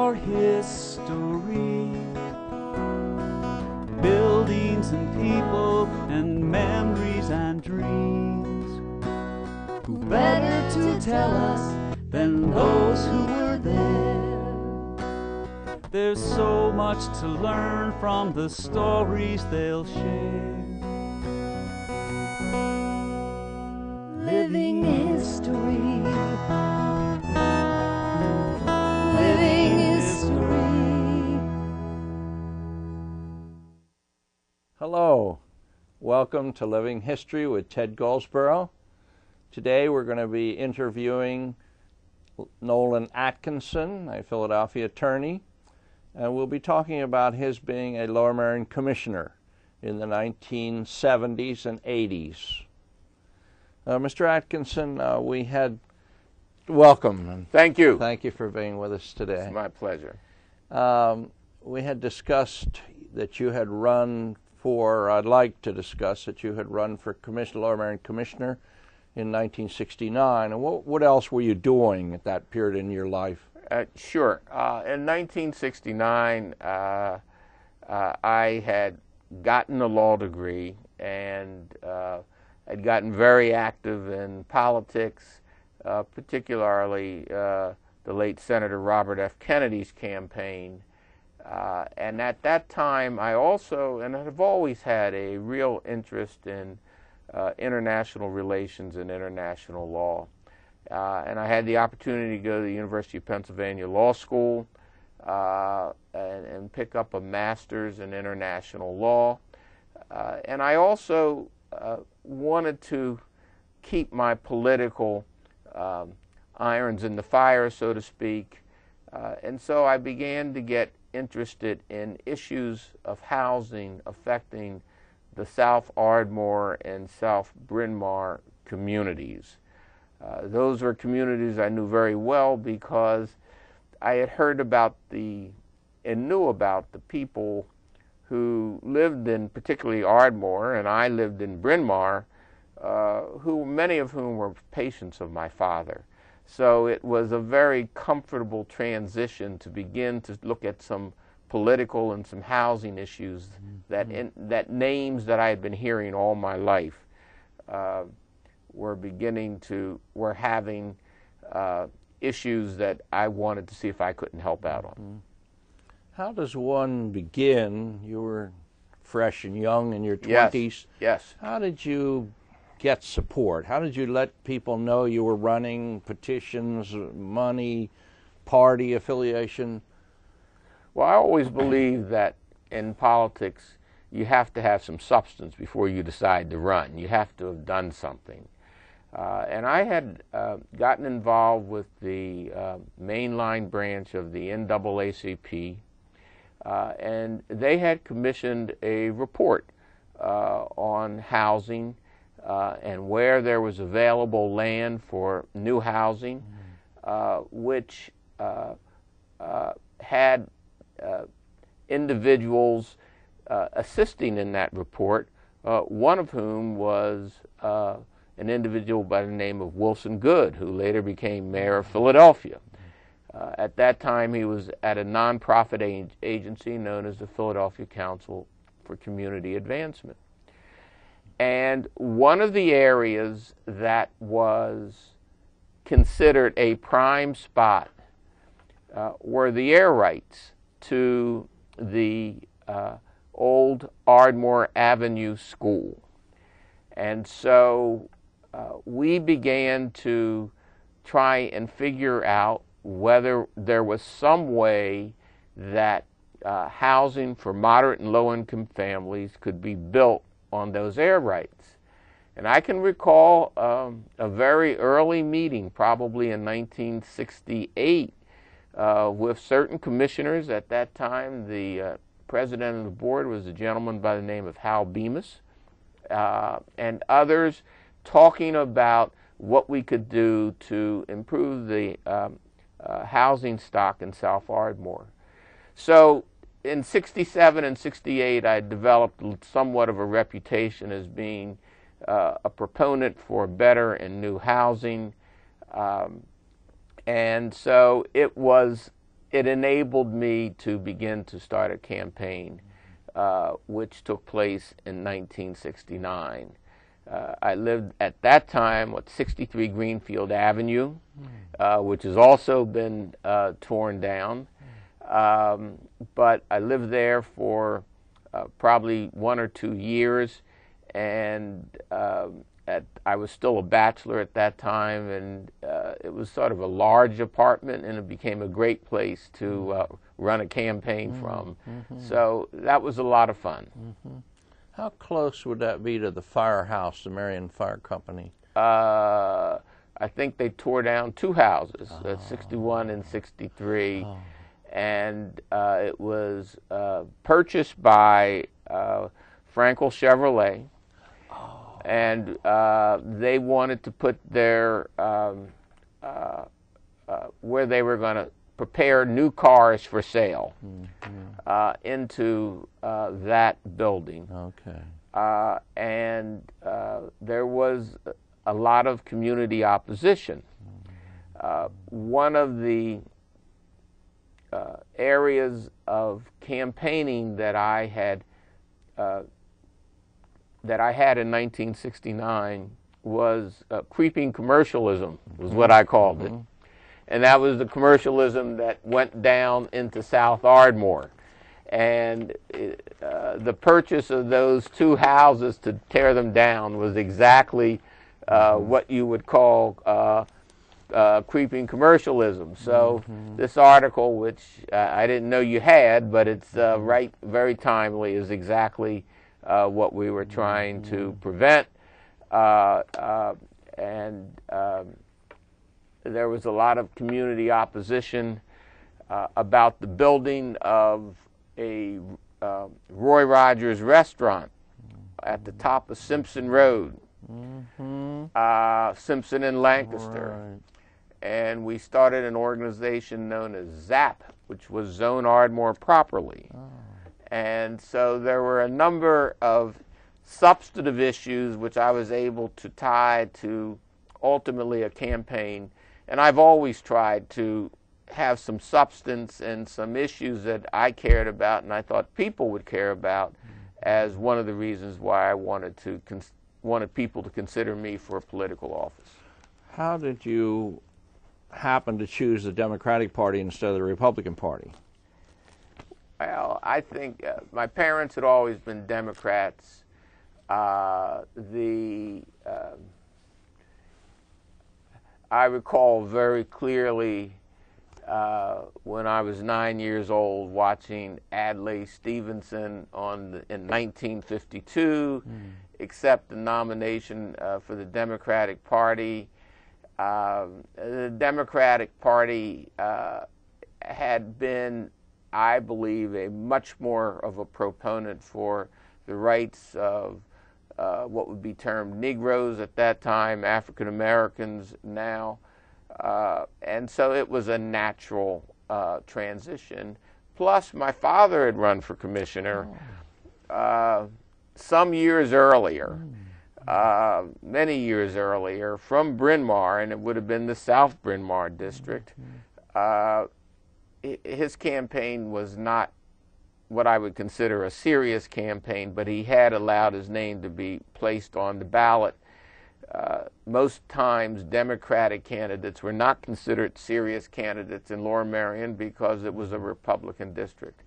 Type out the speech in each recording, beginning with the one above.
our history. Buildings and people and memories and dreams. Who better to tell us than those who were there? There's so much to learn from the stories they'll share. Living history. Living history. Hello, welcome to Living History with Ted Goldsborough. Today we're going to be interviewing Nolan Atkinson, a Philadelphia attorney, and we'll be talking about his being a Lower Merion commissioner in the 1970s and 80s. Mr. Atkinson, we had welcome. Thank you. Thank you for being with us today. It's my pleasure. We had discussed that you had run for, I'd like to discuss that you had run for Lower Merion Commissioner in 1969. And what else were you doing at that period in your life? Sure. In 1969, I had gotten a law degree and had gotten very active in politics, particularly the late Senator Robert F. Kennedy's campaign. And at that time, I also, and have always had a real interest in international relations and international law. And I had the opportunity to go to the University of Pennsylvania Law School and pick up a master's in international law. And I also wanted to keep my political irons in the fire, so to speak. And so I began to get interested in issues of housing affecting the South Ardmore and South Bryn Mawr communities. Those were communities I knew very well because I had heard about and knew about the people who lived in particularly Ardmore, and I lived in Bryn Mawr, many of whom were patients of my father. So it was a very comfortable transition to begin to look at some political and some housing issues that names that I had been hearing all my life were having issues that I wanted to see if I couldn't help out on. How does one begin? You were fresh and young in your 20s. Yes. How did you get support? How did you let people know you were running, petitions, money, party affiliation? Well, I always believe that in politics you have to have some substance before you decide to run. You have to have done something. And I had gotten involved with the mainline branch of the NAACP, and they had commissioned a report on housing and where there was available land for new housing, which had individuals assisting in that report, one of whom was an individual by the name of Wilson Goode, who later became mayor of Philadelphia. At that time, he was at a nonprofit agency known as the Philadelphia Council for Community Advancement. And one of the areas that was considered a prime spot were the air rights to the old Ardmore Avenue School. And so we began to try and figure out whether there was some way that housing for moderate and low-income families could be built on those air rights. And I can recall a very early meeting, probably in 1968, with certain commissioners. At that time, the president of the board was a gentleman by the name of Hal Bemis, and others talking about what we could do to improve the housing stock in South Ardmore. So in 67 and 68, I developed somewhat of a reputation as being a proponent for better and new housing. And so it was it enabled me to begin to start a campaign, which took place in 1969. I lived at that time at 63 Greenfield Avenue, which has also been torn down. But I lived there for probably 1 or 2 years, and I was still a bachelor at that time, and it was sort of a large apartment, and it became a great place to run a campaign from. So that was a lot of fun. How close would that be to the firehouse, the Merion Fire Company? I think they tore down 2 houses, 61 and 63. And it was purchased by Frankel Chevrolet, and they wanted to put their where they were going to prepare new cars for sale into that building. Okay. And there was a lot of community opposition. One of the areas of campaigning that I had in 1969 was creeping commercialism, was what I called it. And that was the commercialism that went down into South Ardmore. And the purchase of those 2 houses to tear them down was exactly what you would call creeping commercialism. So this article, which I didn't know you had, but it's very timely, is exactly what we were trying to prevent. There was a lot of community opposition about the building of a Roy Rogers restaurant at the top of Simpson Road, Simpson and Lancaster. Right. And we started an organization known as ZAP, which was Zone Ardmore Properly. And so there were a number of substantive issues which I was able to tie to ultimately a campaign. And I've always tried to have some substance and some issues that I cared about and I thought people would care about as one of the reasons why I wanted people to consider me for a political office. How did you happen to choose the Democratic Party instead of the Republican Party? Well, I think my parents had always been Democrats. I recall very clearly when I was 9 years old watching Adlai Stevenson in 1952 accept the nomination for the Democratic Party. The Democratic Party had been, I believe, a much more of a proponent for the rights of what would be termed Negroes at that time, African Americans now, and so it was a natural transition. Plus, my father had run for commissioner some years earlier, many years earlier, from Bryn Mawr, and it would have been the South Bryn Mawr district. His campaign was not what I would consider a serious campaign, but he had allowed his name to be placed on the ballot. Most times Democratic candidates were not considered serious candidates in Lower Merion because it was a Republican district.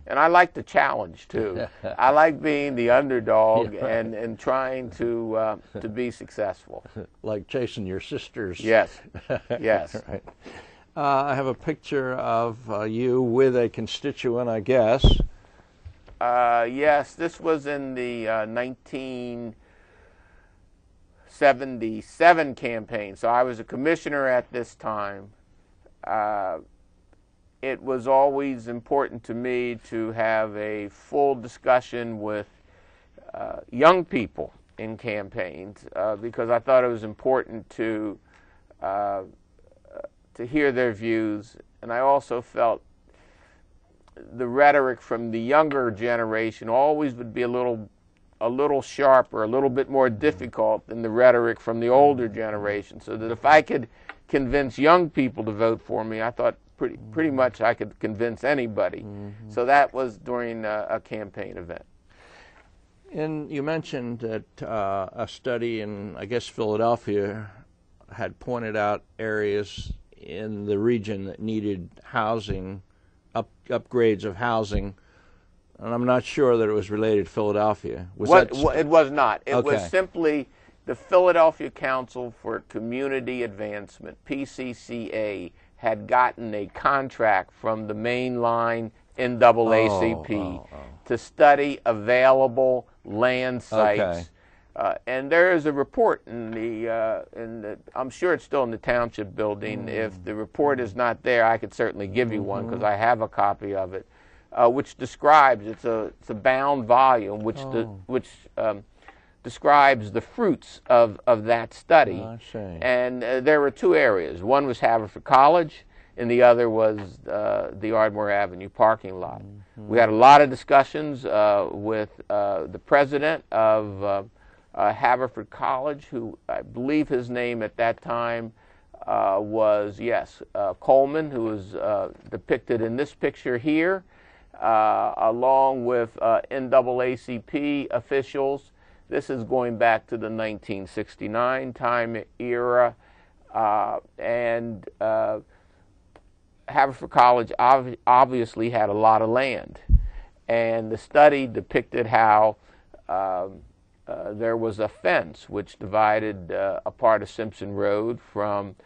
And I like the challenge too. I like being the underdog and trying to be successful. Like chasing your sisters. Yes, yes. Right. I have a picture of you with a constituent, I guess. Yes, this was in the 1977 campaign, so I was a commissioner at this time. It was always important to me to have a full discussion with young people in campaigns because I thought it was important to hear their views, and I also felt the rhetoric from the younger generation always would be a little sharper, a little bit more difficult than the rhetoric from the older generation, so that if I could convince young people to vote for me, I thought pretty much I could convince anybody. So that was during a campaign event. And you mentioned that a study in, I guess, Philadelphia had pointed out areas in the region that needed housing, upgrades of housing, and I'm not sure that it was related to Philadelphia. It was not. It Okay. was simply the Philadelphia Council for Community Advancement, PCCA, had gotten a contract from the mainline NAACP to study available land sites. Okay. And there is a report in the I'm sure it's still in the township building. If the report is not there, I could certainly give you one because I have a copy of it, which describes, it's a bound volume, which describes the fruits of that study. I see. And there were two areas. One was Haverford College, and the other was the Ardmore Avenue parking lot. We had a lot of discussions with the president of Haverford College, who I believe his name at that time was, Coleman, who was depicted in this picture here, along with NAACP officials. This is going back to the 1969 time era, and Haverford College obviously had a lot of land, and the study depicted how there was a fence which divided a part of Simpson Road from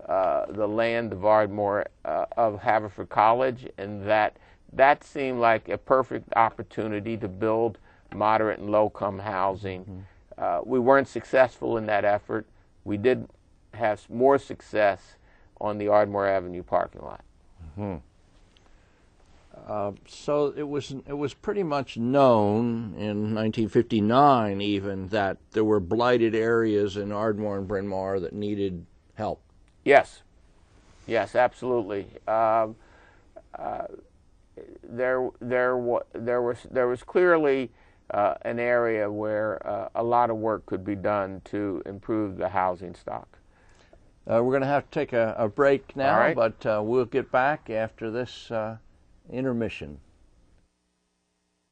the land of Ardmore of Haverford College, and that seemed like a perfect opportunity to build moderate and low-income housing. We weren't successful in that effort. We did have more success on the Ardmore Avenue parking lot. So it was pretty much known in 1959 even that there were blighted areas in Ardmore and Bryn Mawr that needed help. Yes, absolutely. There was clearly an area where a lot of work could be done to improve the housing stock. We're going to have to take a break now, All right. but we'll get back after this intermission.